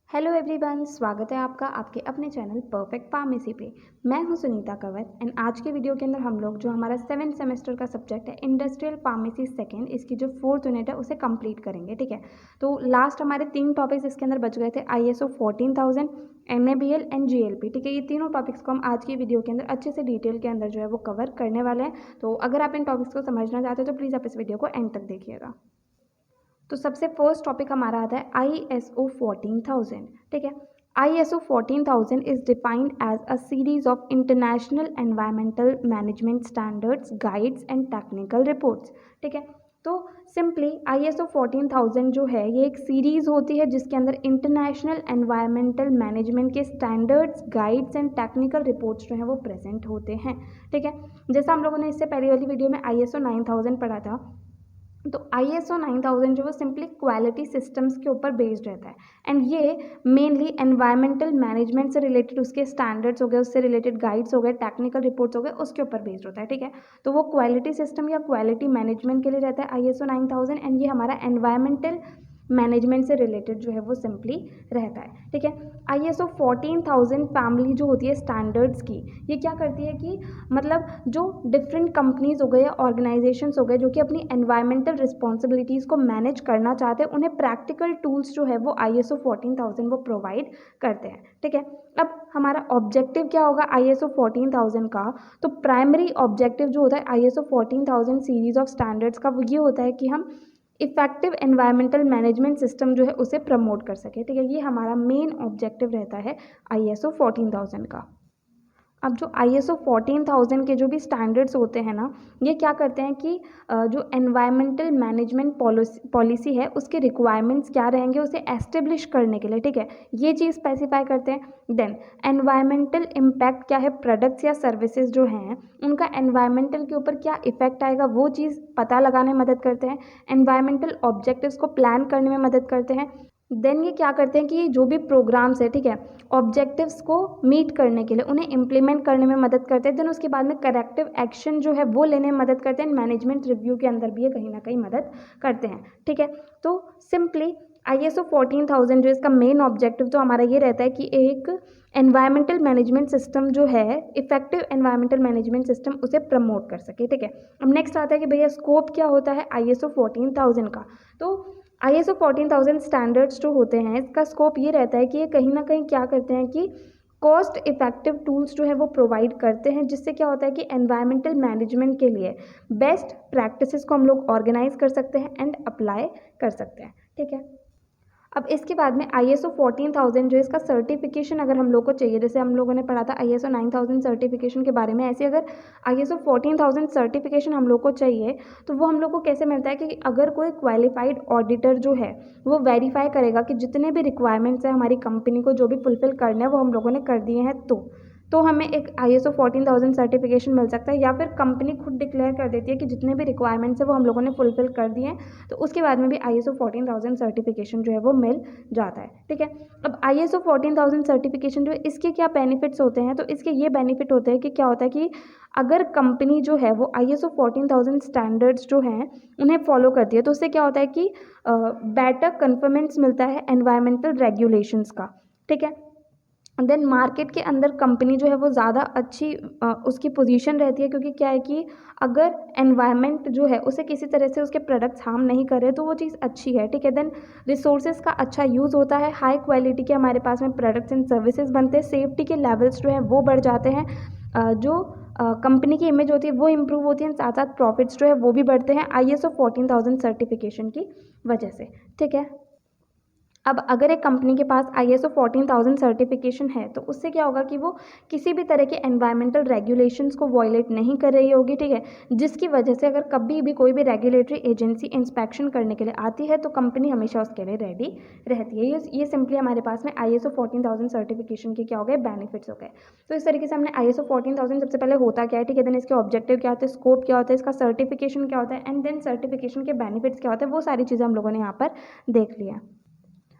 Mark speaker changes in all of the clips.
Speaker 1: Hello everyone, स्वागत है आपका आपके अपने चैनल परफेक्ट फार्मेसी पे। मैं हूं सुनीता कंवर एंड आज के वीडियो के अंदर हम लोग जो हमारा 7th सेमेस्टर का सब्जेक्ट है इंडस्ट्रियल फार्मेसी सेकेंड, इसकी जो 4th यूनिट है उसे कंप्लीट करेंगे। ठीक है, तो लास्ट हमारे 3 टॉपिक्स इसके अंदर बच गए थे, ISO 14000, NABL एंड GLP। ठीक है, ये तीनों टॉपिक्स को हम आज की वीडियो के अंदर अच्छे से डिटेल के अंदर जो है वो कवर करने वाले हैं। तो अगर आप इन टॉपिक्स को समझना चाहते हो तो प्लीज़ आप इस वीडियो को एंड तक देखिएगा। तो सबसे फर्स्ट टॉपिक हमारा आता है ISO 14000। ठीक है, ISO 14000 is defined as a series of international environmental management standards, guides and technical reports. ठीक है, तो सिंपली ISO 14000 जो है ये एक सीरीज होती है जिसके अंदर इंटरनेशनल एनवायरमेंटल मैनेजमेंट के standards, guides and technical reports जो है वो प्रेजेंट होते हैं। ठीक है, जैसा हम लोगों ने इससे पहले वाली वीडियो में ISO 9000 पढ़ा था, तो ISO 9000 जो वो सिंपली क्वालिटी सिस्टम्स के ऊपर बेस्ड रहता है एंड ये मेनली एनवायरमेंटल मैनेजमेंट से रिलेटेड उसके स्टैंडर्ड्स हो गए, उससे रिलेटेड गाइड्स हो गए, टेक्निकल रिपोर्ट्स हो गए, उसके ऊपर बेस्ड होता है। ठीक है, तो वो क्वालिटी सिस्टम या क्वालिटी मैनेजमेंट के लिए रहता है ISO 9000 एंड ये हमारा एनवायरमेंटल मैनेजमेंट से रिलेटेड जो है वो सिंपली रहता है। ठीक है, ISO 14000 फैमिली जो होती है स्टैंडर्ड्स की, ये क्या करती है कि मतलब जो डिफरेंट कंपनीज हो गए या ऑर्गेनाइजेशंस हो गए जो कि अपनी एनवायरमेंटल रिस्पॉन्सिबिलिटीज़ को मैनेज करना चाहते हैं, उन्हें प्रैक्टिकल टूल्स जो है वो ISO 14000 वो प्रोवाइड करते हैं। ठीक है, अब हमारा ऑब्जेक्टिव क्या होगा ISO 14000 का? तो प्राइमरी ऑब्जेक्टिव जो होता है ISO 14000 सीरीज ऑफ स्टैंडर्ड्स का वो ये होता है कि हम इफेक्टिव एनवायरमेंटल मैनेजमेंट सिस्टम जो है उसे प्रमोट कर सके। ठीक है, ये हमारा मेन ऑब्जेक्टिव रहता है ISO 14000 का। अब जो ISO 14000 के जो भी स्टैंडर्ड्स होते हैं ना, ये क्या करते हैं कि जो एनवायरमेंटल मैनेजमेंट पॉलिसी है उसके रिक्वायरमेंट्स क्या रहेंगे उसे एस्टेब्लिश करने के लिए, ठीक है, ये चीज़ स्पेसिफाई करते हैं। देन एनवायरमेंटल इम्पैक्ट क्या है, प्रोडक्ट्स या सर्विसेज जो हैं उनका एनवायरमेंटल के ऊपर क्या इफेक्ट आएगा वो चीज़ पता लगाने में मदद करते हैं। एनवायरमेंटल ऑब्जेक्टिव्स को प्लान करने में मदद करते हैं। देन ये क्या करते हैं कि जो भी प्रोग्राम्स है, ठीक है, ऑब्जेक्टिव्स को मीट करने के लिए उन्हें इम्प्लीमेंट करने में मदद करते हैं। देन उसके बाद में करेक्टिव एक्शन जो है वो लेने में मदद करते हैं। मैनेजमेंट रिव्यू के अंदर भी ये कहीं ना कहीं मदद करते हैं। ठीक है, तो सिंपली ISO 14000 जो इसका मेन ऑब्जेक्टिव तो हमारा ये रहता है कि एक एनवायरमेंटल मैनेजमेंट सिस्टम जो है, इफेक्टिव एनवायरमेंटल मैनेजमेंट सिस्टम उसे प्रमोट कर सके। ठीक है, अब नेक्स्ट आता है कि भैया स्कोप क्या होता है ISO 14000 का। तो ISO 14000 स्टैंडर्ड्स जो होते हैं इसका स्कोप ये रहता है कि ये कहीं ना कहीं क्या करते हैं कि कॉस्ट इफेक्टिव टूल्स जो है वो प्रोवाइड करते हैं, जिससे क्या होता है कि एनवायरमेंटल मैनेजमेंट के लिए बेस्ट प्रैक्टिसेस को हम लोग ऑर्गेनाइज कर सकते हैं एंड अप्लाई कर सकते हैं। ठीक है, अब इसके बाद में ISO 14000 जो इसका सर्टिफिकेशन अगर हम लोग को चाहिए, जैसे हम लोगों ने पढ़ा था ISO 9000 सर्टिफिकेशन के बारे में, ऐसे अगर ISO 14000 सर्टिफिकेशन हम लोग को चाहिए तो वो हम लोग को कैसे मिलता है कि अगर कोई क्वालिफाइड ऑडिटर जो है वो वेरीफाई करेगा कि जितने भी रिक्वायरमेंट्स हैं हमारी कंपनी को जो भी फुलफिल करने हैं वो हम लोगों ने कर दिए हैं, तो हमें एक ISO 14000 सर्टिफिकेशन मिल सकता है। या फिर कंपनी खुद डिक्लेयर कर देती है कि जितने भी रिक्वायरमेंट्स है वो हम लोगों ने फुलफिल कर दिए हैं, तो उसके बाद में भी ISO 14000 सर्टिफिकेशन जो है वो मिल जाता है। ठीक है, अब ISO 14000 सर्टिफिकेशन जो है इसके क्या बेनिफिट्स होते हैं, तो इसके ये बेनिफिट होते हैं कि क्या होता है कि अगर कंपनी जो है वो ISO 14000 स्टैंडर्ड्स जो हैं उन्हें फॉलो करती है तो उससे क्या होता है कि बेटर कन्फर्मेंस मिलता है एनवायरमेंटल रेगुलेशंस का। ठीक है, देन मार्केट के अंदर कंपनी जो है वो ज़्यादा अच्छी उसकी पोजीशन रहती है, क्योंकि क्या है कि अगर एनवायरनमेंट जो है उसे किसी तरह से उसके प्रोडक्ट्स हार्म नहीं करे तो वो चीज़ अच्छी है। ठीक है, देन रिसोर्सेज का अच्छा यूज़ होता है, हाई क्वालिटी के हमारे पास में प्रोडक्ट्स एंड सर्विसेज बनते हैं, सेफ्टी के लेवल्स जो हैं वो बढ़ जाते हैं, जो कंपनी की इमेज होती है वो इम्प्रूव होती है, साथ साथ प्रॉफिट्स जो है वो भी बढ़ते हैं ISO 14000 सर्टिफिकेशन की वजह से। ठीक है, अब अगर एक कंपनी के पास ISO 14000 सर्टिफिकेशन है तो उससे क्या होगा कि वो किसी भी तरह के एनवायरमेंटल रेगुलेशंस को वॉयलेट नहीं कर रही होगी। ठीक है, जिसकी वजह से अगर कभी भी कोई भी रेगुलेटरी एजेंसी इंस्पेक्शन करने के लिए आती है तो कंपनी हमेशा उसके लिए रेडी रहती है। ये सिंपली हमारे पास में ISO 14000 सर्टिफिकेशन के क्या हो गए, बेनिफिट्स हो गए। तो इस तरीके से हमने ISO 14000 सबसे पहले होता क्या है, ठीक है, देन इसके ऑब्जेक्टिव क्या होते हैं, स्कोप क्या होता है, इसका सर्टिफिकेशन क्या होता है, एंड देन सर्टिफिकेशन के बेनिफिट्स क्या होते हैं, वो सारी चीज़ें हम लोगों ने यहाँ पर देख लिया।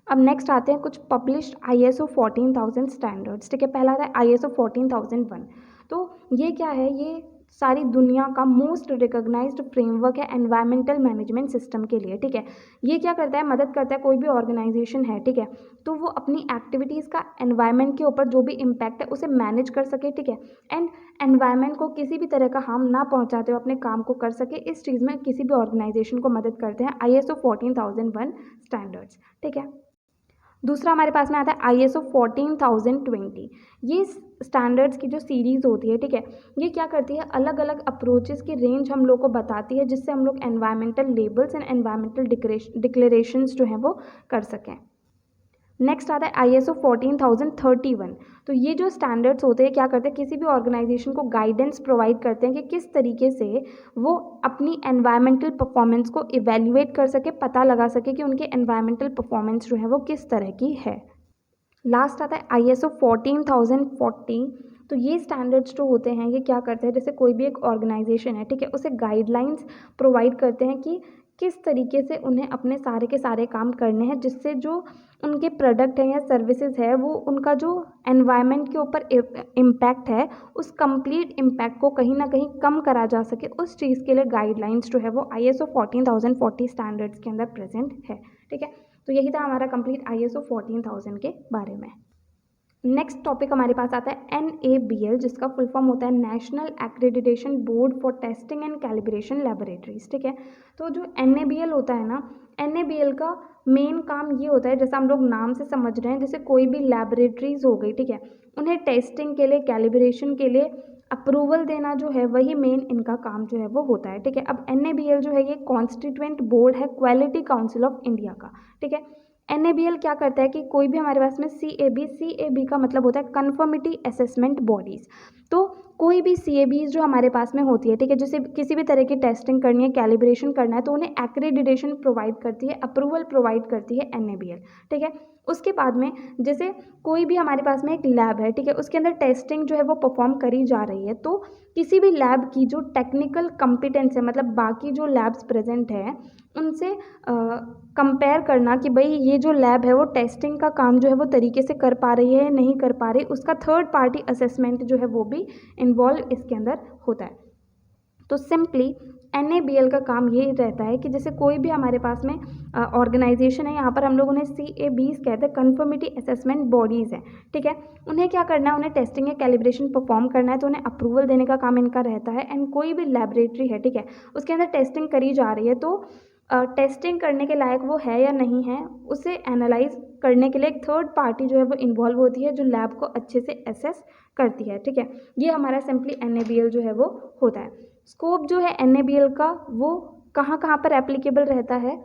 Speaker 1: अब नेक्स्ट आते हैं कुछ पब्लिश्ड ISO 14000 स्टैंडर्ड्स। ठीक है, पहला आता है ISO 14001। तो ये क्या है, ये सारी दुनिया का मोस्ट रिकॉग्नाइज्ड फ्रेमवर्क है एनवायरमेंटल मैनेजमेंट सिस्टम के लिए, ठीक है। ये क्या करता है, मदद करता है, कोई भी ऑर्गेनाइजेशन है, ठीक है, तो वो अपनी एक्टिविटीज़ का एनवायरनमेंट के ऊपर जो भी इम्पैक्ट है उसे मैनेज कर सके, ठीक है, एंड एनवायरनमेंट को किसी भी तरह का हार्म ना पहुंचाते हुए अपने काम को कर सके। इस चीज़ में किसी भी ऑर्गेनाइजेशन को मदद करते हैं ISO 14001 स्टैंडर्ड्स, ठीक है। दूसरा हमारे पास में आता है ISO 14020। ये स्टैंडर्ड्स की जो सीरीज़ होती है, ठीक है, ये क्या करती है, अलग अलग अप्रोचेस की रेंज हम लोग को बताती है, जिससे हम लोग environmental labels and environmental declarations जो हैं वो कर सकें। नेक्स्ट आता है ISO 14031। तो ये जो स्टैंडर्ड्स होते हैं क्या करते हैं, किसी भी ऑर्गेनाइजेशन को गाइडेंस प्रोवाइड करते हैं कि किस तरीके से वो अपनी एनवायरमेंटल परफॉर्मेंस को इवेल्युएट कर सके, पता लगा सके कि उनके एनवायरमेंटल परफॉर्मेंस जो है वो किस तरह की है। लास्ट आता है ISO 14040। तो ये स्टैंडर्ड्स जो होते हैं ये क्या करते हैं, जैसे कोई भी एक ऑर्गेनाइजेशन है, ठीक है, उसे गाइडलाइंस प्रोवाइड करते हैं कि किस तरीके से उन्हें अपने सारे के सारे काम करने हैं, जिससे जो उनके प्रोडक्ट हैं या सर्विसेज है वो उनका जो एनवायरनमेंट के ऊपर इम्पैक्ट है उस कंप्लीट इम्पैक्ट को कहीं ना कहीं कम करा जा सके। उस चीज़ के लिए गाइडलाइंस जो है वो ISO 14040 स्टैंडर्ड्स के अंदर प्रेजेंट है, ठीक है। तो यही था हमारा कंप्लीट ISO 14000 के बारे में। नेक्स्ट टॉपिक हमारे पास आता है NABL, जिसका फुल फॉर्म होता है national accreditation board for testing and calibration laboratories, ठीक है। तो जो NABL होता है ना, NABL का मेन काम ये होता है, जैसा हम लोग नाम से समझ रहे हैं, जैसे कोई भी लेबोरेटरीज हो गई, ठीक है, उन्हें टेस्टिंग के लिए, कैलिब्रेशन के लिए अप्रूवल देना जो है वही मेन इनका काम जो है वो होता है, ठीक है। अब NABL जो है ये कॉन्स्टिट्यूएंट बोर्ड है क्वालिटी काउंसिल ऑफ इंडिया का, ठीक है। NABL क्या करता है कि कोई भी हमारे पास में CAB का मतलब होता है कन्फर्मिटी असेसमेंट बॉडीज़। तो कोई भी CABs जो हमारे पास में होती है, ठीक है, जैसे किसी भी तरह की टेस्टिंग करनी है, कैलिब्रेशन करना है, तो उन्हें एक्रेडिटेशन प्रोवाइड करती है, अप्रूवल प्रोवाइड करती है NABL, ठीक है। उसके बाद में जैसे कोई भी हमारे पास में एक लैब है, ठीक है, उसके अंदर टेस्टिंग जो है वो परफॉर्म करी जा रही है, तो किसी भी लैब की जो टेक्निकल कॉम्पिटेंस है, मतलब बाकी जो लैब्स प्रेजेंट है उनसे कंपेयर करना कि भाई ये जो लैब है वो टेस्टिंग का काम जो है वो तरीके से कर पा रही है या नहीं कर पा रही, उसका थर्ड पार्टी असेसमेंट जो है वो भी इन्वॉल्व इसके अंदर होता है। तो सिंपली NABL का काम ये रहता है कि जैसे कोई भी हमारे पास में ऑर्गेनाइजेशन है, यहाँ पर हम लोग उन्हें CABs कहते हैं, कन्फर्मिटी असेसमेंट बॉडीज़ हैं, ठीक है। उन्हें क्या करना है, उन्हें टेस्टिंग या कैलिब्रेशन परफॉर्म करना है, तो उन्हें अप्रूवल देने का काम इनका रहता है। एंड कोई भी लैबोरेटरी है, ठीक है, उसके अंदर टेस्टिंग करी जा रही है, तो टेस्टिंग करने के लायक वो है या नहीं है उसे एनालाइज करने के लिए एक थर्ड पार्टी जो है वो इन्वॉल्व होती है, जो लैब को अच्छे से एसेस करती है, ठीक है। ये हमारा सिंपली NABL जो है वो होता है। स्कोप जो है NABL का वो कहाँ कहाँ पर एप्लीकेबल रहता है,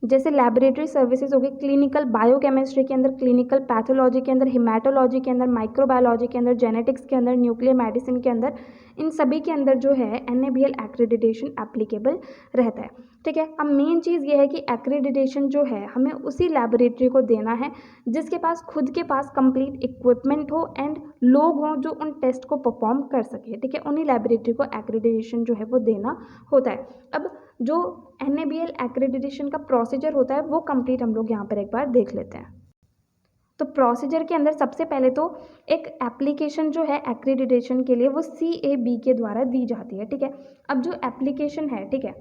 Speaker 1: जैसे लैबोरेटरी सर्विसेज हो गई, क्लिनिकल बायोकेमिस्ट्री के अंदर, क्लिनिकल पैथोलॉजी के अंदर, हिमेटोलॉजी के अंदर, माइक्रोबायोलॉजी के अंदर, जेनेटिक्स के अंदर, न्यूक्लियर मेडिसिन के अंदर, इन सभी के अंदर जो है NABL एक्रेडिटेशन एप्लीकेबल रहता है, ठीक है। अब मेन चीज़ ये है कि एक्रेडिटेशन जो है हमें उसी लैबोरेटरी को देना है जिसके पास खुद के पास कंप्लीट इक्विपमेंट हो एंड लोग हों जो उन टेस्ट को परफॉर्म कर सके, ठीक है। उन्हीं लैबोरेटरी को एक्रेडिटेशन जो है वो देना होता है। अब जो NABL एक्रेडिटेशन का प्रोसीजर होता है वो कंप्लीट हम लोग यहाँ पर एक बार देख लेते हैं। तो प्रोसीजर के अंदर सबसे पहले तो एक एप्लीकेशन जो है एक्रेडिटेशन के लिए वो CAB के द्वारा दी जाती है, ठीक है। अब जो एप्लीकेशन है, ठीक है,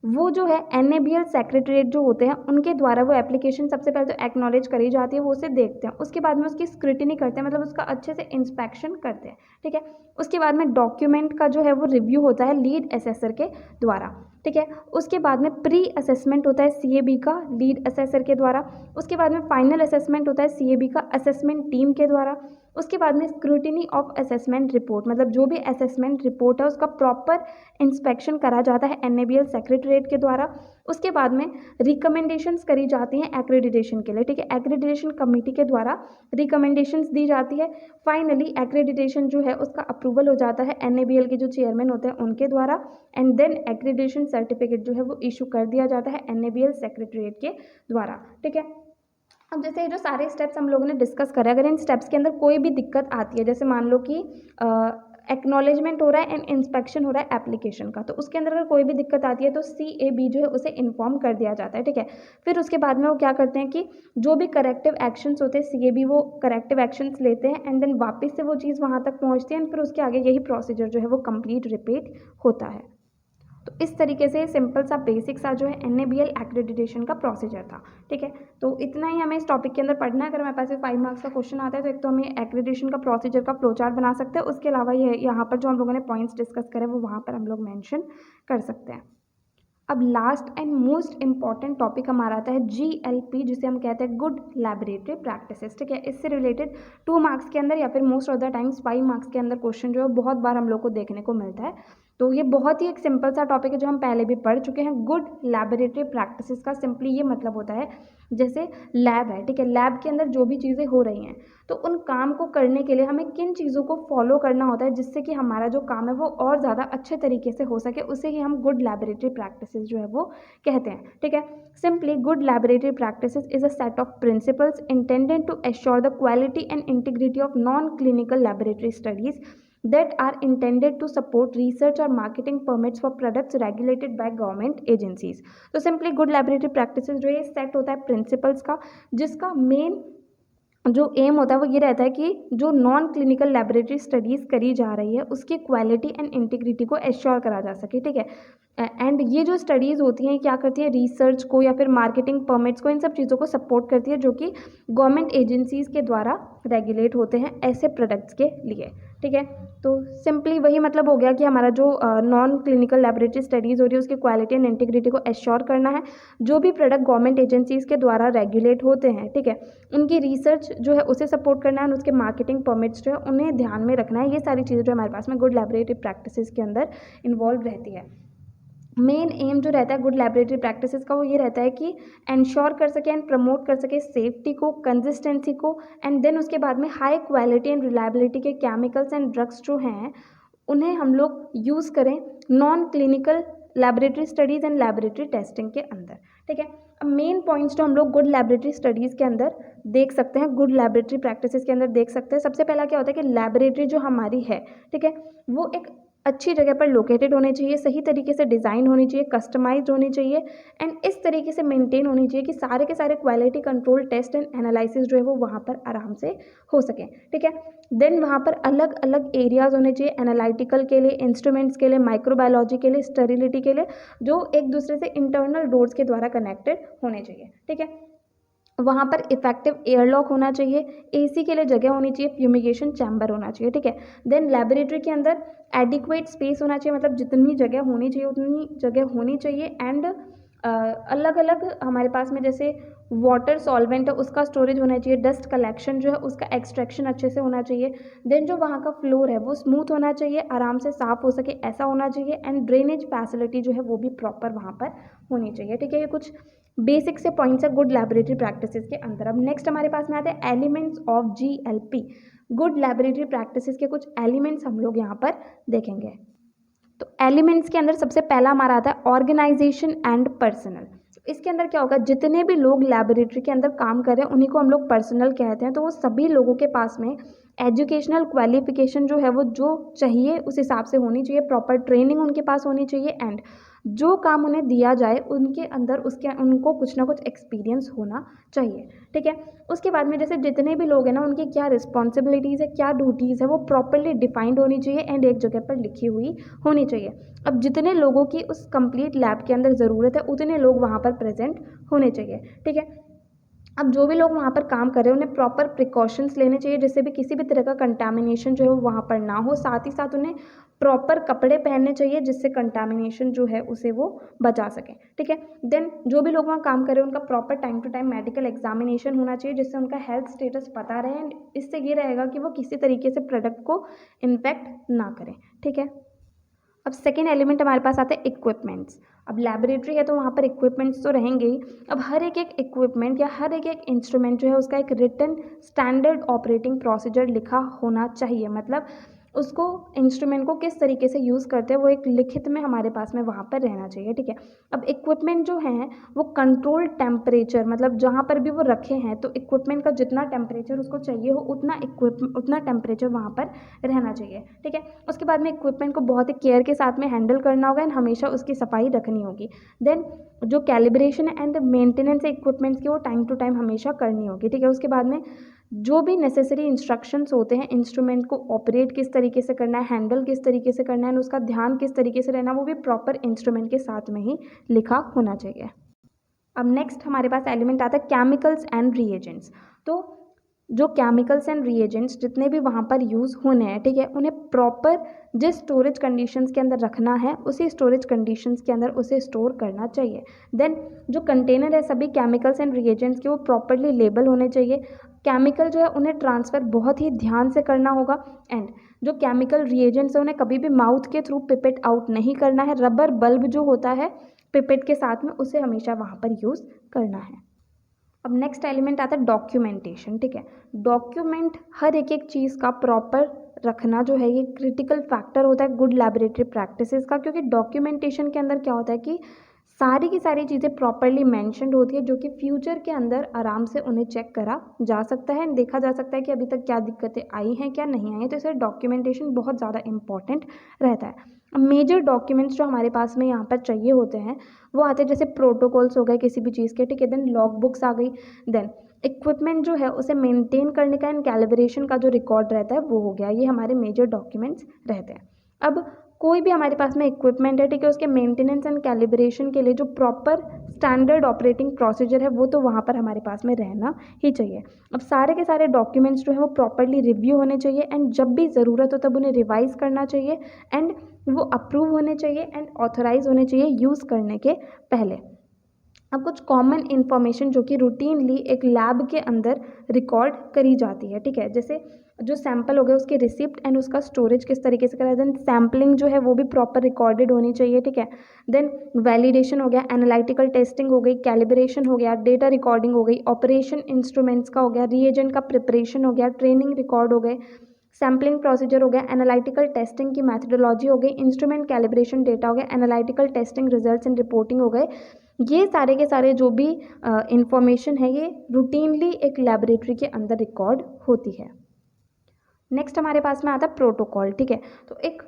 Speaker 1: वो जो है NABL सेक्रेटरीट जो होते हैं उनके द्वारा वो एप्लीकेशन सबसे पहले तो एक्नॉलेज करी जाती है, वो उसे देखते हैं, उसके बाद में उसकी स्क्रूटिनी करते हैं, मतलब उसका अच्छे से इंस्पेक्शन करते हैं, ठीक है। उसके बाद में डॉक्यूमेंट का जो है वो रिव्यू होता है लीड असेसर के द्वारा, ठीक है। उसके बाद में प्री असेसमेंट होता है CAB का लीड असेसर के द्वारा। उसके बाद में फाइनल असेसमेंट होता है CAB का असेसमेंट टीम के द्वारा। उसके बाद में स्क्रूटिनी ऑफ असेसमेंट रिपोर्ट, मतलब जो भी असेसमेंट रिपोर्ट है उसका प्रॉपर इंस्पेक्शन करा जाता है NABL सेक्रेटरीट के द्वारा। उसके बाद में रिकमेंडेशंस करी जाती हैं एक्रेडिटेशन के लिए, ठीक है, एक्रेडिटेशन कमेटी के द्वारा रिकमेंडेशंस दी जाती है। फाइनली एक्रेडिटेशन जो है उसका अप्रूवल हो जाता है NABL के जो चेयरमैन होते हैं उनके द्वारा, एंड देन एक्रेडिटेशन सर्टिफिकेट जो है वो इशू कर दिया जाता है NABL सेक्रेटरीट के द्वारा, ठीक है। अब जैसे ये जो सारे स्टेप्स हम लोगों ने डिस्कस करे, अगर इन स्टेप्स के अंदर कोई भी दिक्कत आती है, जैसे मान लो कि एक्नॉलेजमेंट हो रहा है एंड इंस्पेक्शन हो रहा है एप्लीकेशन का। तो उसके अंदर अगर कोई भी दिक्कत आती है तो CAB जो है उसे इन्फॉर्म कर दिया जाता है, ठीक है। फिर उसके बाद में वो क्या करते हैं कि जो भी करेक्टिव एक्शंस होते हैं CAB वो करेक्टिव एक्शंस लेते हैं एंड देन वापस से वो चीज़ वहाँ तक पहुँचती है एंड फिर उसके आगे यही प्रोसीजर जो है वो कंप्लीट रिपीट होता है। तो इस तरीके से सिंपल सा बेसिक सा जो है NABL एक्रेडिटेशन का प्रोसीजर था, ठीक है। तो इतना ही हमें इस टॉपिक के अंदर पढ़ना है। अगर हमारे पास 5 मार्क्स का क्वेश्चन आता है तो एक तो हमें एक्रेडिटेशन का प्रोसीजर का फ्लो चार्ट बना सकते हैं, उसके अलावा ये यहाँ पर जो हम लोगों ने पॉइंट्स डिस्कस करे वो वहाँ पर हम लोग मेंशन कर सकते हैं। अब last and most important topic हमारा आता है GLP, जिसे हम कहते हैं गुड लैबोरेटरी प्रैक्टिसेस, ठीक है। इससे रिलेटेड 2 मार्क्स के अंदर या फिर most of the times 5 marks के अंदर क्वेश्चन जो है बहुत बार हम लोग को देखने को मिलता है। तो ये बहुत ही एक सिंपल सा टॉपिक है जो हम पहले भी पढ़ चुके हैं। गुड लैबोरेटरी प्रैक्टिसेस का सिंपली ये मतलब होता है जैसे लैब है, ठीक है, लैब के अंदर जो भी चीज़ें हो रही हैं तो उन काम को करने के लिए हमें किन चीज़ों को फॉलो करना होता है जिससे कि हमारा जो काम है वो और ज़्यादा अच्छे तरीके से हो सके, उसे ही हम गुड लैबोरेटरी प्रैक्टिसेस जो है वो कहते हैं, ठीक है। Simply good laboratory practices is a set of principles intended to assure the quality and integrity of non clinical laboratory studies that are intended to support research or marketing permits for products regulated by government agencies। तो simply good laboratory practices जो है set होता है principles का, जिसका main जो M होता है वो ये रहता है कि जो नॉन क्लिनिकल लैबोरेटरी स्टडीज़ करी जा रही है उसकी क्वालिटी एंड इंटीग्रिटी को एश्योर करा जा सके, ठीक है। एंड ये जो स्टडीज़ होती हैं क्या करती है, रिसर्च को या फिर मार्केटिंग परमिट्स को, इन सब चीज़ों को सपोर्ट करती है जो कि गवर्नमेंट एजेंसीज़ के द्वारा रेगुलेट होते हैं ऐसे प्रोडक्ट्स के लिए, ठीक है। तो सिंपली वही मतलब हो गया कि हमारा जो नॉन क्लिनिकल लैबोरेटरी स्टडीज़ हो रही है उसकी क्वालिटी एंड इंटीग्रिटी को एश्योर करना है। जो भी प्रोडक्ट गवर्नमेंट एजेंसीज़ के द्वारा रेगुलेट होते हैं, ठीक है, उनकी रिसर्च जो है उसे सपोर्ट करना है, उसके मार्केटिंग परमिट्स जो है उन्हें ध्यान में रखना है। ये सारी चीज़ें जो हमारे पास में गुड लैबोरेटरी प्रैक्टिसेस के अंदर इन्वॉल्व रहती है। मेन एम जो रहता है गुड लैबोरेटरी प्रैक्टिसेस का वो ये रहता है कि इंश्योर कर सके एंड प्रमोट कर सके सेफ्टी को, कंसिस्टेंसी को एंड देन उसके बाद में हाई क्वालिटी एंड रिलायबिलिटी के केमिकल्स एंड ड्रग्स जो हैं उन्हें हम लोग यूज़ करें non clinical laboratory studies and laboratory testing के अंदर, ठीक है। अब मेन पॉइंट्स जो हम लोग गुड लैबोरेटरी स्टडीज़ के अंदर देख सकते हैं, गुड लैबोरेटरी प्रैक्टिसेस के अंदर देख सकते हैं। सबसे पहला क्या होता है कि लैबोरेटरी जो हमारी है, ठीक है, वो एक अच्छी जगह पर लोकेटेड होनी चाहिए, सही तरीके से डिज़ाइन होनी चाहिए, कस्टमाइज्ड होनी चाहिए एंड इस तरीके से मेंटेन होनी चाहिए कि सारे के सारे quality control test and analysis जो है वो वहाँ पर आराम से हो सके, ठीक है। देन वहाँ पर अलग अलग एरियाज होने चाहिए, एनालिटिकल के लिए, इंस्ट्रूमेंट्स के लिए, माइक्रोबायोलॉजी के लिए, स्टेरिलिटी के लिए, जो एक दूसरे से इंटरनल डोर्स के द्वारा कनेक्टेड होने चाहिए, ठीक है। वहाँ पर इफेक्टिव एयरलॉक होना चाहिए, AC के लिए जगह होनी चाहिए, फ्यूमिगेशन चैम्बर होना चाहिए, ठीक है। देन लैबोरेटरी के अंदर एडिक्वेट स्पेस होना चाहिए, मतलब जितनी जगह होनी चाहिए उतनी जगह होनी चाहिए एंड अलग अलग हमारे पास में जैसे वाटर सॉल्वेंट है उसका स्टोरेज होना चाहिए, डस्ट कलेक्शन जो है उसका एक्सट्रैक्शन अच्छे से होना चाहिए। देन जो वहाँ का फ्लोर है वो स्मूथ होना चाहिए, आराम से साफ़ हो सके ऐसा होना चाहिए एंड ड्रेनेज फैसिलिटी जो है वो भी प्रॉपर वहाँ पर होनी चाहिए, ठीक है। ये कुछ बेसिक से पॉइंट्स है गुड लैबोरेटरी प्रैक्टिसेस के अंदर। अब नेक्स्ट हमारे पास में आते हैं elements of GLP। Good laboratory practices के कुछ एलिमेंट्स हम लोग यहाँ पर देखेंगे। तो एलिमेंट्स के अंदर सबसे पहला हमारा आता है ऑर्गेनाइजेशन एंड पर्सनल। इसके अंदर क्या होगा, जितने भी लोग लैबोरेटरी के अंदर काम कर रहे हैं उन्हीं को हम लोग पर्सनल कहते हैं। तो वो सभी लोगों के पास में एजुकेशनल क्वालिफिकेशन जो है वो जो चाहिए उस हिसाब से होनी चाहिए, प्रॉपर ट्रेनिंग उनके पास होनी चाहिए एंड जो काम उन्हें दिया जाए उनके अंदर उसके उनको कुछ ना कुछ एक्सपीरियंस होना चाहिए, ठीक है। उसके बाद में जैसे जितने भी लोग हैं ना उनकी क्या रिस्पॉन्सिबिलिटीज़ है, क्या ड्यूटीज़ है, वो प्रॉपरली डिफाइंड होनी चाहिए एंड एक जगह पर लिखी हुई होनी चाहिए। अब जितने लोगों की उस कंप्लीट लैब के अंदर ज़रूरत है उतने लोग वहाँ पर प्रेजेंट होने चाहिए, ठीक है। अब जो भी लोग वहाँ पर काम कर रहे हैं उन्हें प्रॉपर प्रिकॉशंस लेने चाहिए जिससे भी किसी भी तरह का कंटामिनेशन जो है वो वहाँ पर ना हो। साथ ही साथ उन्हें प्रॉपर कपड़े पहनने चाहिए जिससे कंटामिनेशन जो है उसे वो बचा सकें, ठीक है। देन जो भी लोग वहाँ काम कर रहे हैं उनका proper time to time medical examination होना चाहिए जिससे उनका हेल्थ स्टेटस पता रहे एंड इससे ये रहेगा कि वो किसी तरीके से प्रोडक्ट को इन्फेक्ट ना करें, ठीक है। अब सेकेंड एलिमेंट हमारे पास आता है इक्विपमेंट्स। अब लैबोरेटरी है तो वहाँ पर इक्विपमेंट्स तो रहेंगे ही। अब हर एक इक्विपमेंट या हर एक इंस्ट्रूमेंट जो है उसका एक रिटन स्टैंडर्ड ऑपरेटिंग प्रोसीजर लिखा होना चाहिए। मतलब उसको इंस्ट्रूमेंट को किस तरीके से यूज़ करते हैं वो एक लिखित में हमारे पास में वहाँ पर रहना चाहिए, ठीक है। अब इक्विपमेंट जो हैं वो कंट्रोल्ड टेम्परेचर, मतलब जहाँ पर भी वो रखे हैं तो इक्विपमेंट का जितना टेम्परेचर उसको चाहिए हो उतना टेम्परेचर वहाँ पर रहना चाहिए, ठीक है। उसके बाद में इक्विपमेंट को बहुत ही केयर के साथ में हैंडल करना होगा एंड हमेशा उसकी सफाई रखनी होगी। देन जो कैलिब्रेशन एंड मेंटेनेंस है इक्विपमेंट्स की वो टाइम टू टाइम हमेशा करनी होगी, ठीक है। उसके बाद में जो भी नेसेसरी इंस्ट्रक्शंस होते हैं इंस्ट्रूमेंट को ऑपरेट किस तरीके से करना है, हैंडल किस तरीके से करना है और उसका ध्यान किस तरीके से रहना, वो भी प्रॉपर इंस्ट्रूमेंट के साथ में ही लिखा होना चाहिए। अब नेक्स्ट हमारे पास एलिमेंट आता है केमिकल्स एंड रिएजेंट्स। तो जो केमिकल्स एंड रिएजेंट्स जितने भी वहाँ पर यूज़ होने हैं, ठीक है, उन्हें प्रॉपर जिस स्टोरेज कंडीशंस के अंदर रखना है उसी स्टोरेज कंडीशंस के अंदर उसे स्टोर करना चाहिए। देन जो कंटेनर है सभी केमिकल्स एंड रिएजेंट्स के वो प्रॉपरली लेबल होने चाहिए। केमिकल जो है उन्हें ट्रांसफ़र बहुत ही ध्यान से करना होगा एंड जो केमिकल रिएजेंट्स है उन्हें कभी भी माउथ के थ्रू पिपेट आउट नहीं करना है। रबर बल्ब जो होता है पिपेट के साथ में उसे हमेशा वहाँ पर यूज़ करना है। अब नेक्स्ट एलिमेंट आता है डॉक्यूमेंटेशन, ठीक है। डॉक्यूमेंट हर एक चीज़ का प्रॉपर रखना जो है ये क्रिटिकल फैक्टर होता है गुड लैबोरेटरी प्रैक्टिसेस का, क्योंकि डॉक्यूमेंटेशन के अंदर क्या होता है कि सारी की सारी चीज़ें प्रॉपरली मेंशन्ड होती है जो कि फ्यूचर के अंदर आराम से उन्हें चेक करा जा सकता है, देखा जा सकता है कि अभी तक क्या दिक्कतें आई हैं क्या नहीं आई हैं। तो इसलिए डॉक्यूमेंटेशन बहुत ज़्यादा इंपॉर्टेंट रहता है। मेजर डॉक्यूमेंट्स जो हमारे पास में यहाँ पर चाहिए होते हैं वो आते हैं जैसे प्रोटोकॉल्स हो गए किसी भी चीज़ के, ठीक है। देन लॉग बुक्स आ गई। देन इक्विपमेंट जो है उसे मेंटेन करने का एंड कैलिब्रेशन का जो रिकॉर्ड रहता है वो हो गया, ये हमारे मेजर डॉक्यूमेंट्स रहते हैं। अब कोई भी हमारे पास में इक्विपमेंट है, ठीक है, उसके मेंटेनेंस एंड कैलिब्रेशन के लिए जो प्रॉपर स्टैंडर्ड ऑपरेटिंग प्रोसीजर है वो तो वहाँ पर हमारे पास में रहना ही चाहिए। अब सारे के सारे डॉक्यूमेंट्स जो है वो प्रॉपरली रिव्यू होने चाहिए एंड जब भी ज़रूरत हो तब उन्हें रिवाइज करना चाहिए एंड वो अप्रूव होने चाहिए एंड ऑथराइज होने चाहिए यूज़ करने के पहले। अब कुछ कॉमन इन्फॉर्मेशन जो कि रूटीनली एक लैब के अंदर रिकॉर्ड करी जाती है, ठीक है। जैसे जो सैंपल हो गया उसके रिसिप्ट एंड उसका स्टोरेज किस तरीके से करा है। देन सैम्पलिंग जो है वो भी प्रॉपर रिकॉर्डेड होनी चाहिए, ठीक है। देन वैलिडेशन हो गया, एनालिटिकल टेस्टिंग हो गई, कैलिब्रेशन हो गया, डेटा रिकॉर्डिंग हो गई, ऑपरेशन इंस्ट्रूमेंट्स का हो गया, रीएजेंट का प्रिपरेशन हो गया, ट्रेनिंग रिकॉर्ड हो गए, सैम्पलिंग प्रोसीजर हो गया, एनालिटिकल टेस्टिंग की मैथडोलॉजी हो गई, इंस्ट्रूमेंट कैलिब्रेशन डेटा हो गया, analytical testing results and reporting हो गए। ये सारे के सारे जो भी इंफॉर्मेशन है ये रूटीनली एक लैबोरेटरी के अंदर रिकॉर्ड होती है। नेक्स्ट हमारे पास में आता है प्रोटोकॉल, ठीक है। तो एक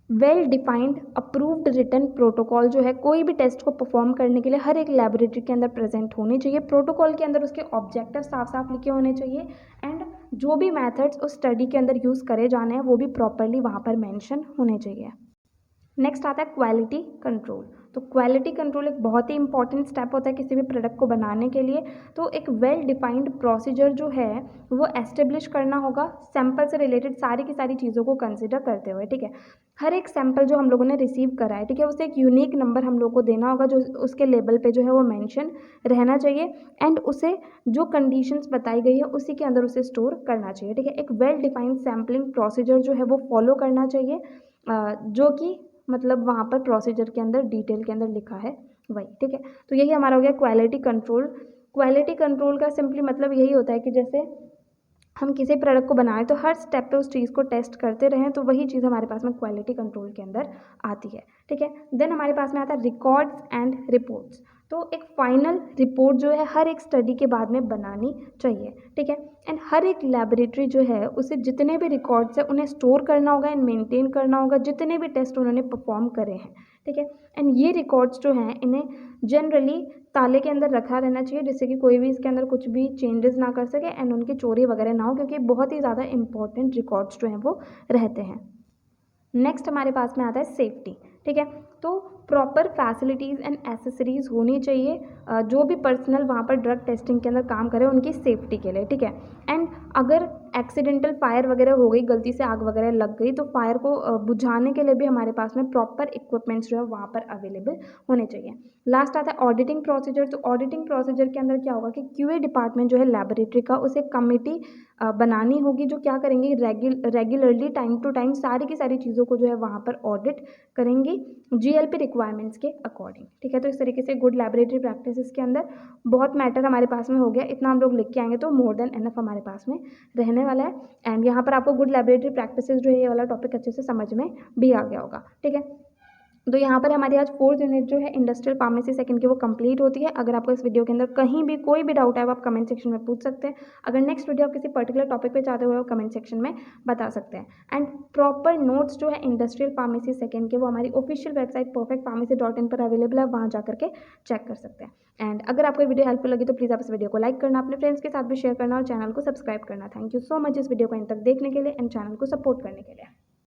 Speaker 1: well defined approved written protocol जो है कोई भी टेस्ट को परफॉर्म करने के लिए हर एक लैबोरेटरी के अंदर प्रेजेंट होनी चाहिए। प्रोटोकॉल के अंदर उसके ऑब्जेक्टिव साफ साफ लिखे होने चाहिए एंड जो भी मेथड्स उस स्टडी के अंदर यूज़ करे जाने हैं वो भी प्रॉपरली वहाँ पर मेंशन होने चाहिए। नेक्स्ट आता है क्वालिटी कंट्रोल। तो क्वालिटी कंट्रोल एक बहुत ही इंपॉर्टेंट स्टेप होता है किसी भी प्रोडक्ट को बनाने के लिए। तो एक वेल डिफाइंड प्रोसीजर जो है वो एस्टेब्लिश करना होगा सैंपल से रिलेटेड सारी की सारी चीज़ों को कंसिडर करते हुए, ठीक है। हर एक सैंपल जो हम लोगों ने रिसीव करा है, ठीक है, उसे एक यूनिक नंबर हम लोग को देना होगा जो उसके लेबल पे जो है वो मेंशन रहना चाहिए एंड उसे जो कंडीशंस बताई गई है उसी के अंदर उसे स्टोर करना चाहिए, ठीक है। एक वेल डिफाइंड सैम्पलिंग प्रोसीजर जो है वो फॉलो करना चाहिए जो कि मतलब वहाँ पर प्रोसीजर के अंदर डिटेल के अंदर लिखा है वही, ठीक है। तो यही हमारा हो गया क्वालिटी कंट्रोल। क्वालिटी कंट्रोल का सिंपली मतलब यही होता है कि जैसे हम किसी प्रोडक्ट को बनाएं तो हर स्टेप पे उस चीज़ को टेस्ट करते रहें, तो वही चीज़ हमारे पास में क्वालिटी कंट्रोल के अंदर आती है, ठीक है। देन हमारे पास में आता है रिकॉर्ड्स एंड रिपोर्ट्स। तो एक फाइनल रिपोर्ट जो है हर एक स्टडी के बाद में बनानी चाहिए, ठीक है। एंड हर एक लैबोरेटरी जो है उसे जितने भी रिकॉर्ड्स है उन्हें स्टोर करना होगा एंड मेंटेन करना होगा जितने भी टेस्ट उन्होंने परफॉर्म करे हैं, ठीक है। एंड ये रिकॉर्ड्स जो हैं इन्हें जनरली ताले के अंदर रखा रहना चाहिए जिससे कि कोई भी इसके अंदर कुछ भी चेंजेस ना कर सके एंड उनकी चोरी वगैरह ना हो, क्योंकि बहुत ही ज़्यादा इंपॉर्टेंट रिकॉर्ड्स जो हैं वो रहते हैं। नेक्स्ट हमारे पास में आता है सेफ्टी, ठीक है। तो प्रॉपर फैसिलिटीज़ एंड एसेसरीज़ होनी चाहिए जो भी पर्सनल वहाँ पर ड्रग टेस्टिंग के अंदर काम करे उनकी सेफ्टी के लिए, ठीक है। एंड अगर एक्सीडेंटल फायर वगैरह हो गई, गलती से आग वगैरह लग गई, तो फायर को बुझाने के लिए भी हमारे पास में प्रॉपर इक्विपमेंट्स जो है वहाँ पर अवेलेबल होने चाहिए। लास्ट आता है ऑडिटिंग प्रोसीजर। तो ऑडिटिंग प्रोसीजर के अंदर क्या होगा कि क्यूए डिपार्टमेंट जो है लैबोरेटरी का उसे कमेटी बनानी होगी जो क्या करेंगी रेगुलरली टाइम टू टाइम सारी की सारी चीज़ों को जो है वहाँ पर ऑडिट करेंगी। जीएलपी रिक्वायरमेंट्स के अकॉर्डिंग। ठीक है, तो इस तरीके से गुड लैबोरेटरी प्रैक्टिसेस के अंदर बहुत मैटर हमारे पास में हो गया। इतना हम लोग लिख के आएंगे तो मोर देन एनफ हमारे पास में रहने वाला है। एंड यहाँ पर आपको गुड लैबोरेटरी प्रैक्टिसेस जो है ये वाला टॉपिक अच्छे से समझ में भी आ गया होगा। ठीक है, तो यहाँ पर हमारी आज 4th यूनिट जो है इंडस्ट्रियल फार्मेसी सेकंड की वो कंप्लीट होती है। अगर आपको इस वीडियो के अंदर कहीं भी कोई भी डाउट है आप कमेंट सेक्शन में पूछ सकते हैं। अगर नेक्स्ट वीडियो आप किसी पर्टिकुलर टॉपिक पे चाहते हो आप कमेंट सेक्शन में बता सकते हैं। एंड प्रॉपर नोट्स जो है इंडस्ट्रियल फार्मेसी सेकंड के वो हमारी ऑफिशियल वेबसाइट perfectpharmacy.in पर अवेलेबल है, वहाँ जा करके चेक कर सकते हैं। एंड अगर आपको वीडियो हेल्पफुल लगी तो प्लीज़ आप इस वीडियो को लाइक करना, अपने फ्रेंड्स के साथ भी शेयर करना और चैनल को सब्सक्राइब करना। थैंक यू सो मच इस वीडियो को इन तक देखने के लिए एंड चैनल को सपोर्ट करने के लिए।